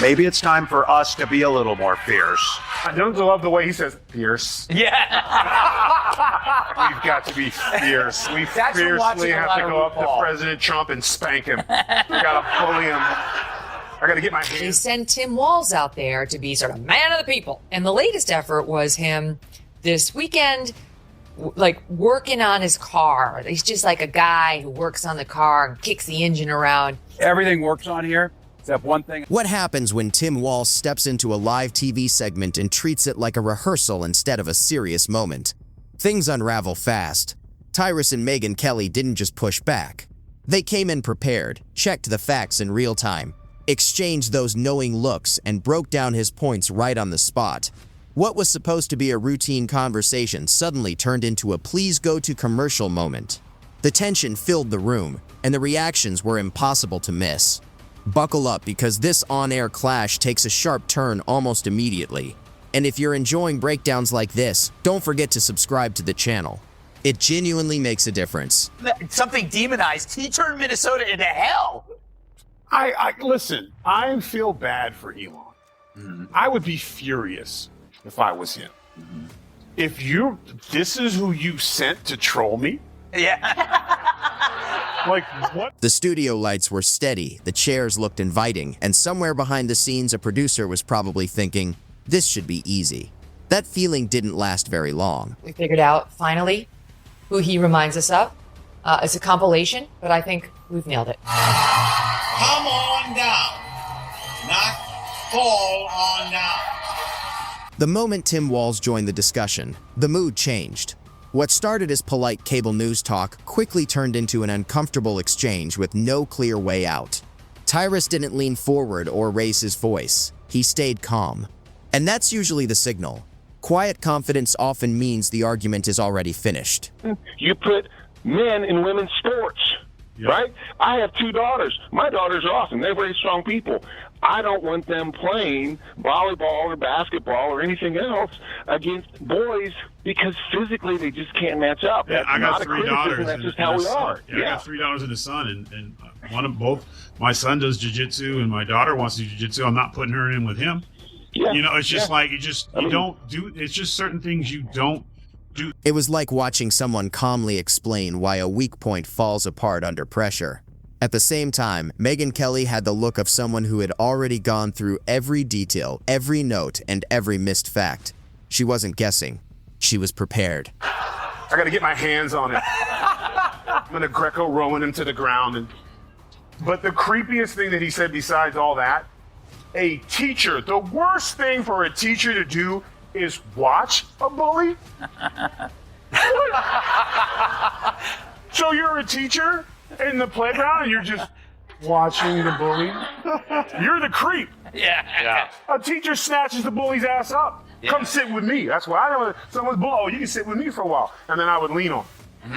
maybe it's time for us to be a little more fierce. I don't love the way he says fierce. Yeah. We've got to be fierce. We That's fiercely have to go up to RuPaul. President Trump and spank him. We gotta bully him. I gotta get my They hands. send Tim Walz out there to be sort of man of the people. And the latest effort was him this weekend, like working on his car. He's just like a guy who works on the car and kicks the engine around. Everything works on here, except one thing. What happens when Tim Walz steps into a live TV segment and treats it like a rehearsal instead of a serious moment? Things unravel fast. Tyrus and Megyn Kelly didn't just push back. They came in prepared, checked the facts in real time, exchanged those knowing looks, and broke down his points right on the spot. What was supposed to be a routine conversation suddenly turned into a please go to commercial moment. The tension filled the room, and the reactions were impossible to miss. Buckle up because this on-air clash takes a sharp turn almost immediately. And if you're enjoying breakdowns like this, don't forget to subscribe to the channel. It genuinely makes a difference. Something demonized. He turned Minnesota into hell. I listen, I feel bad for Elon. Mm-hmm. I would be furious if I was him. Mm-hmm. If this is who you sent to troll me? Yeah. Like, what? The studio lights were steady, the chairs looked inviting, and somewhere behind the scenes a producer was probably thinking, this should be easy. That feeling didn't last very long. We figured out, finally, who he reminds us of. It's a compilation, but I think we've nailed it. Come on down, not fall on down. The moment Tim Walz joined the discussion, the mood changed. What started as polite cable news talk quickly turned into an uncomfortable exchange with no clear way out. Tyrus didn't lean forward or raise his voice. He stayed calm. And that's usually the signal. Quiet confidence often means the argument is already finished. You put men in women's sports, right? I have 2 daughters. My daughters are awesome. They're very strong people. I don't want them playing volleyball or basketball or anything else against boys because physically they just can't match up. Yeah, That's I got not a 3 criticism, daughters. That's just how we are. Yeah, I got 3 daughters and a son, and one of both. My son does jiu-jitsu, and my daughter wants to do jiu-jitsu. I'm not putting her in with him. Yeah. You know, it's just like you don't do. It's just certain things you don't do. It was like watching someone calmly explain why a weak point falls apart under pressure. At the same time, Megyn Kelly had the look of someone who had already gone through every detail, every note, and every missed fact. She wasn't guessing. She was prepared. I gotta get my hands on it. I'm gonna Greco-Roman him to the ground. But the creepiest thing that he said besides all that, a teacher, the worst thing for a teacher to do is watch a bully? So you're a teacher in the playground and you're just watching the bully? You're the creep. Yeah. A teacher snatches the bully's ass up. Yeah. Come sit with me. That's why I know someone's bully. Oh, you can sit with me for a while. And then I would lean on him.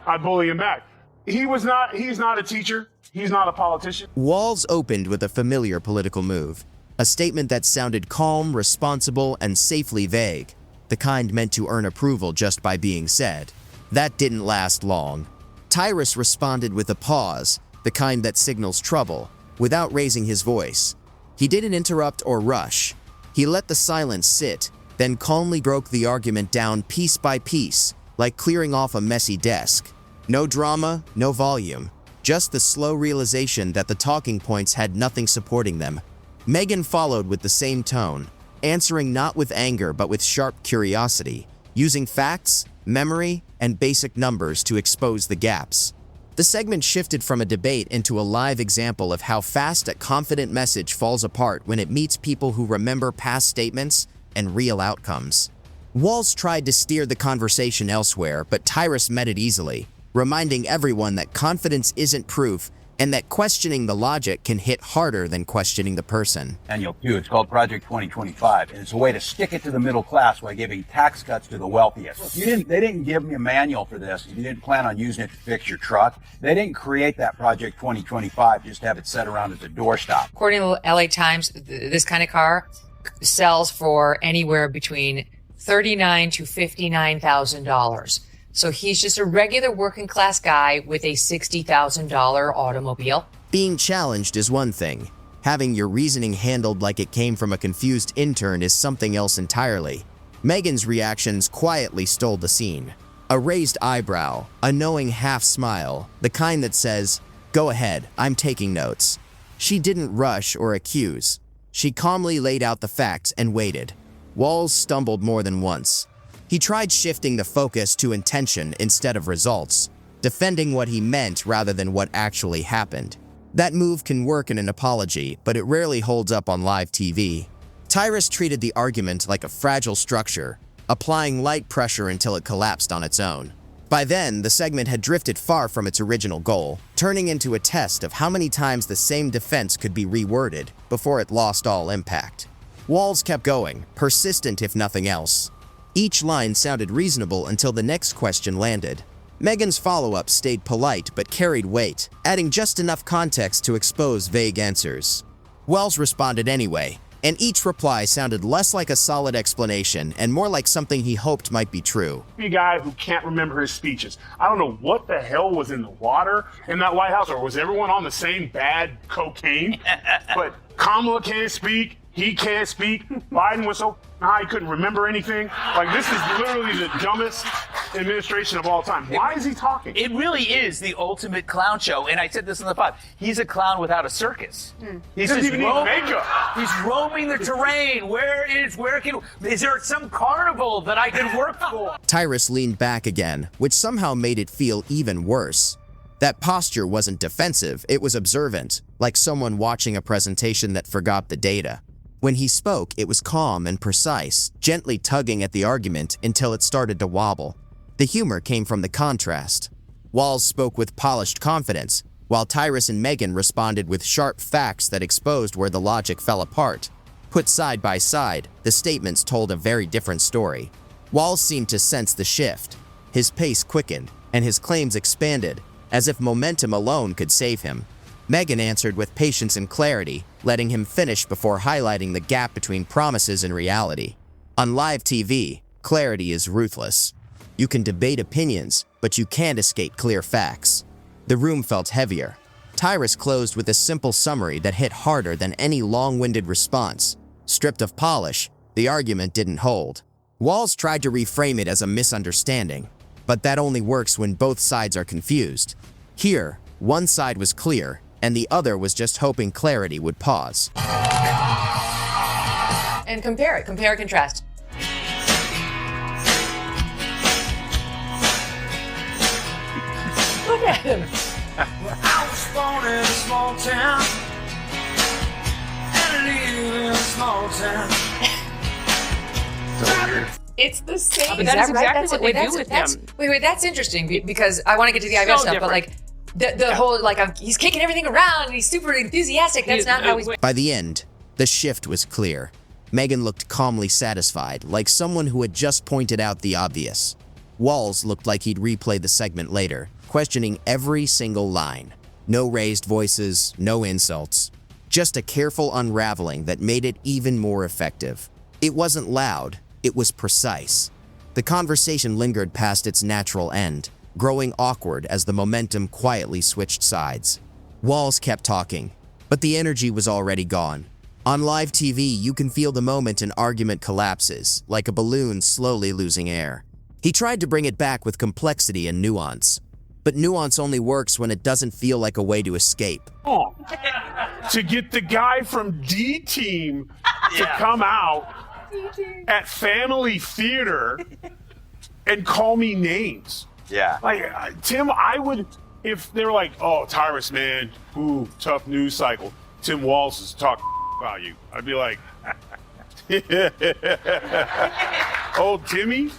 I'd bully him back. He's not a teacher. He's not a politician. Walz opened with a familiar political move. A statement that sounded calm, responsible, and safely vague. The kind meant to earn approval just by being said. That didn't last long. Tyrus responded with a pause, the kind that signals trouble, without raising his voice. He didn't interrupt or rush. He let the silence sit, then calmly broke the argument down piece by piece, like clearing off a messy desk. No drama, no volume, just the slow realization that the talking points had nothing supporting them. Megyn followed with the same tone, answering not with anger but with sharp curiosity, using facts, memory, and basic numbers to expose the gaps. The segment shifted from a debate into a live example of how fast a confident message falls apart when it meets people who remember past statements and real outcomes. Walz tried to steer the conversation elsewhere, but Tyrus met it easily, reminding everyone that confidence isn't proof and that questioning the logic can hit harder than questioning the person. Annual Q. It's called Project 2025, and it's a way to stick it to the middle class by giving tax cuts to the wealthiest. They didn't give me a manual for this. You didn't plan on using it to fix your truck. They didn't create that Project 2025 just to have it set around as a doorstop. According to the LA Times, this kind of car sells for anywhere between $39,000 to $59,000. So he's just a regular working class guy with a $60,000 automobile. Being challenged is one thing. Having your reasoning handled like it came from a confused intern is something else entirely. Megyn's reactions quietly stole the scene. A raised eyebrow, a knowing half smile, the kind that says, "Go ahead, I'm taking notes." She didn't rush or accuse. She calmly laid out the facts and waited. Walz stumbled more than once. He tried shifting the focus to intention instead of results, defending what he meant rather than what actually happened. That move can work in an apology, but it rarely holds up on live TV. Tyrus treated the argument like a fragile structure, applying light pressure until it collapsed on its own. By then, the segment had drifted far from its original goal, turning into a test of how many times the same defense could be reworded before it lost all impact. Walz kept going, persistent if nothing else. Each line sounded reasonable until the next question landed. Megyn's follow-up stayed polite but carried weight, adding just enough context to expose vague answers. Walz responded anyway, and each reply sounded less like a solid explanation and more like something he hoped might be true. A guy who can't remember his speeches. I don't know what the hell was in the water in that White House, or was everyone on the same bad cocaine? But Kamala can't speak, he can't speak, Biden was so high he couldn't remember anything. Like, this is literally the dumbest administration of all time. Why is he talking? It really is the ultimate clown show, and I said this in the pod. He's a clown without a circus. He's Doesn't just even need makeup. He's roaming the terrain. Is there some carnival that I can work for? Tyrus leaned back again, which somehow made it feel even worse. That posture wasn't defensive, it was observant, like someone watching a presentation that forgot the data. When he spoke, it was calm and precise, gently tugging at the argument until it started to wobble. The humor came from the contrast. Walz spoke with polished confidence, while Tyrus and Megyn responded with sharp facts that exposed where the logic fell apart. Put side by side, the statements told a very different story. Walz seemed to sense the shift. His pace quickened, and his claims expanded, as if momentum alone could save him. Megyn answered with patience and clarity, letting him finish before highlighting the gap between promises and reality. On live TV, clarity is ruthless. You can debate opinions, but you can't escape clear facts. The room felt heavier. Tyrus closed with a simple summary that hit harder than any long-winded response. Stripped of polish, the argument didn't hold. Walz tried to reframe it as a misunderstanding, but that only works when both sides are confused. Here, one side was clear, and the other was just hoping clarity would pause. And compare contrast. Look at him. Well, I was born in a small town, and I live in a small town. It's the same. But that is right? exactly what they do with him. Wait, that's interesting because I want to get to the IVF stuff, but like the whole he's kicking everything around and he's super enthusiastic. That's not how he's. By the end, the shift was clear. Megyn looked calmly satisfied, like someone who had just pointed out the obvious. Walz looked like he'd replay the segment later, questioning every single line. No raised voices, no insults. Just a careful unraveling that made it even more effective. It wasn't loud, it was precise. The conversation lingered past its natural end, growing awkward as the momentum quietly switched sides. Walz kept talking, but the energy was already gone. On live TV, you can feel the moment an argument collapses, like a balloon slowly losing air. He tried to bring it back with complexity and nuance, but nuance only works when it doesn't feel like a way to escape. To get the guy from D Team to come out at Family Theater and call me names. Yeah. Like, Tim, I would, if they were like, oh, Tyrus, man, ooh, tough news cycle. Tim Walz is talking about you. I'd be like, oh, Timmy?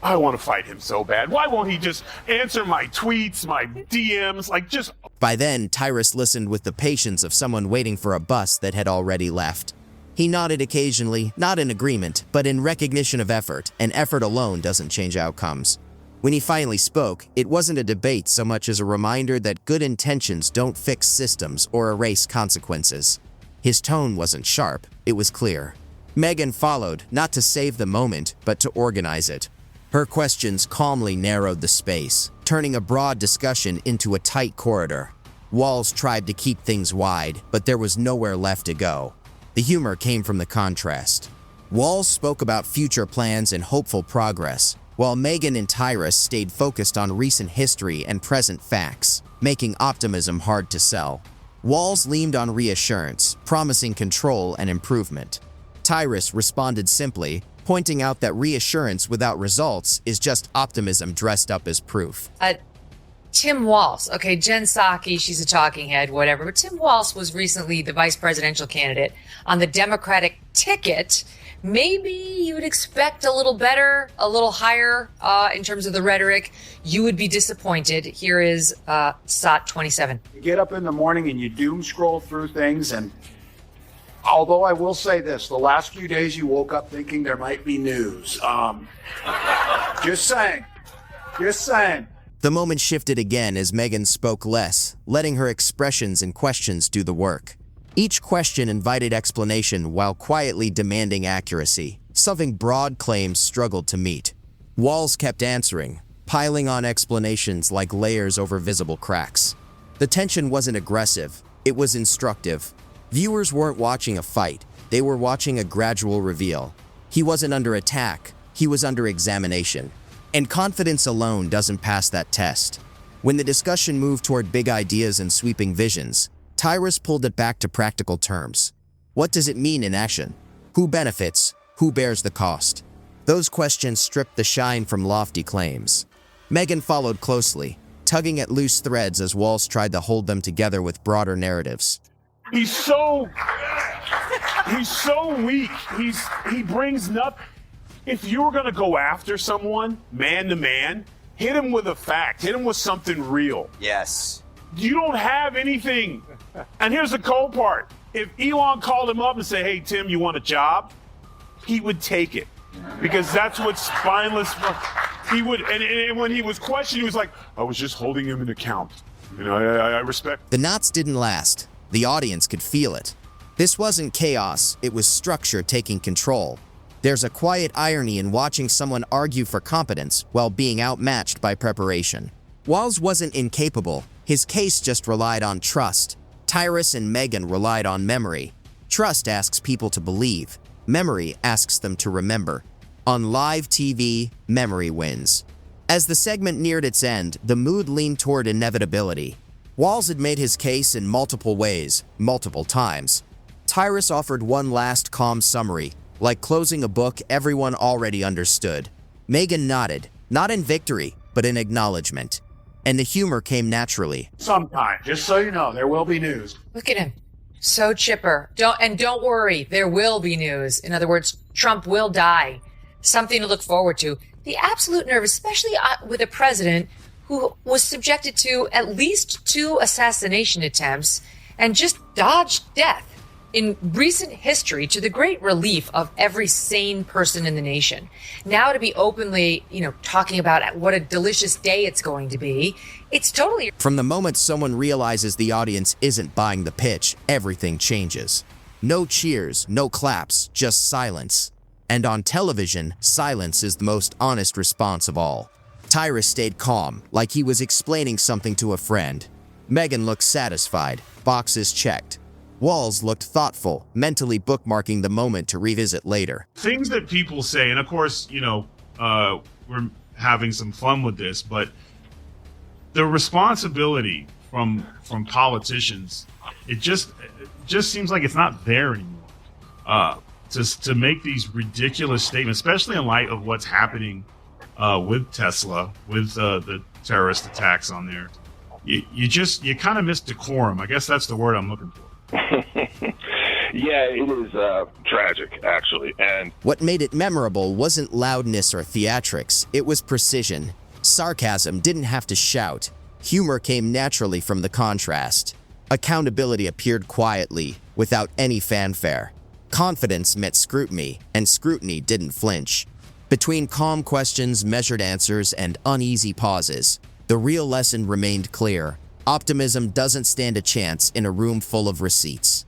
I want to fight him so bad. Why won't he just answer my tweets, my DMs, By then, Tyrus listened with the patience of someone waiting for a bus that had already left. He nodded occasionally, not in agreement, but in recognition of effort, and effort alone doesn't change outcomes. When he finally spoke, it wasn't a debate so much as a reminder that good intentions don't fix systems or erase consequences. His tone wasn't sharp, it was clear. Megyn followed, not to save the moment, but to organize it. Her questions calmly narrowed the space, turning a broad discussion into a tight corridor. Walz tried to keep things wide, but there was nowhere left to go. The humor came from the contrast. Walz spoke about future plans and hopeful progress, while Megyn and Tyrus stayed focused on recent history and present facts, making optimism hard to sell. Walz leaned on reassurance, promising control and improvement. Tyrus responded simply, pointing out that reassurance without results is just optimism dressed up as proof. Tim Walz. Okay, Jen Psaki, she's a talking head, whatever. But Tim Walz was recently the vice presidential candidate on the Democratic ticket. Maybe you would expect a little better, a little higher in terms of the rhetoric. You would be disappointed. Here is SOT 27. You get up in the morning and you doom scroll through things, and although I will say this, the last few days you woke up thinking there might be news. Just saying. The moment shifted again as Megyn spoke less, letting her expressions and questions do the work. Each question invited explanation while quietly demanding accuracy, something broad claims struggled to meet. Walz kept answering, piling on explanations like layers over visible cracks. The tension wasn't aggressive, it was instructive. Viewers weren't watching a fight, they were watching a gradual reveal. He wasn't under attack, he was under examination. And confidence alone doesn't pass that test. When the discussion moved toward big ideas and sweeping visions, Tyrus pulled it back to practical terms. What does it mean in action? Who benefits? Who bears the cost? Those questions stripped the shine from lofty claims. Megyn followed closely, tugging at loose threads as Walz tried to hold them together with broader narratives. He's so weak. He brings nothing. If you were going to go after someone, man to man, hit him with a fact. Hit him with something real. Yes. You don't have anything. And here's the cold part. If Elon called him up and said, hey, Tim, you want a job? He would take it. Because that's what spineless... He would, and when he was questioned, he was like, I was just holding him in account. You know, I respect... The knots didn't last. The audience could feel it. This wasn't chaos, it was structure taking control. There's a quiet irony in watching someone argue for competence while being outmatched by preparation. Walz wasn't incapable, his case just relied on trust. Tyrus and Megyn relied on memory. Trust asks people to believe. Memory asks them to remember. On live TV, memory wins. As the segment neared its end, the mood leaned toward inevitability. Walz had made his case in multiple ways, multiple times. Tyrus offered one last calm summary, like closing a book everyone already understood. Megyn nodded, not in victory, but in acknowledgement. And the humor came naturally. Sometime, just so you know, there will be news. Look at him. So chipper. Don't worry, there will be news. In other words, Trump will die. Something to look forward to. The absolute nerve, especially with a president who was subjected to at least 2 assassination attempts and just dodged death in recent history, to the great relief of every sane person in the nation. Now to be openly, talking about what a delicious day it's going to be, it's totally... From the moment someone realizes the audience isn't buying the pitch, everything changes. No cheers, no claps, just silence. And on television, silence is the most honest response of all. Tyrus stayed calm, like he was explaining something to a friend. Megyn looked satisfied, boxes checked. Walz looked thoughtful, mentally bookmarking the moment to revisit later. Things that people say, and of course, we're having some fun with this, but the responsibility from politicians, it just seems like it's not there anymore. To make these ridiculous statements, especially in light of what's happening with Tesla, with the terrorist attacks on there, you kind of miss decorum. I guess that's the word I'm looking for. Yeah, it is tragic, actually. And what made it memorable wasn't loudness or theatrics, it was precision. Sarcasm didn't have to shout. Humor came naturally from the contrast. Accountability appeared quietly, without any fanfare. Confidence met scrutiny, and scrutiny didn't flinch. Between calm questions, measured answers, and uneasy pauses, the real lesson remained clear. Optimism doesn't stand a chance in a room full of receipts.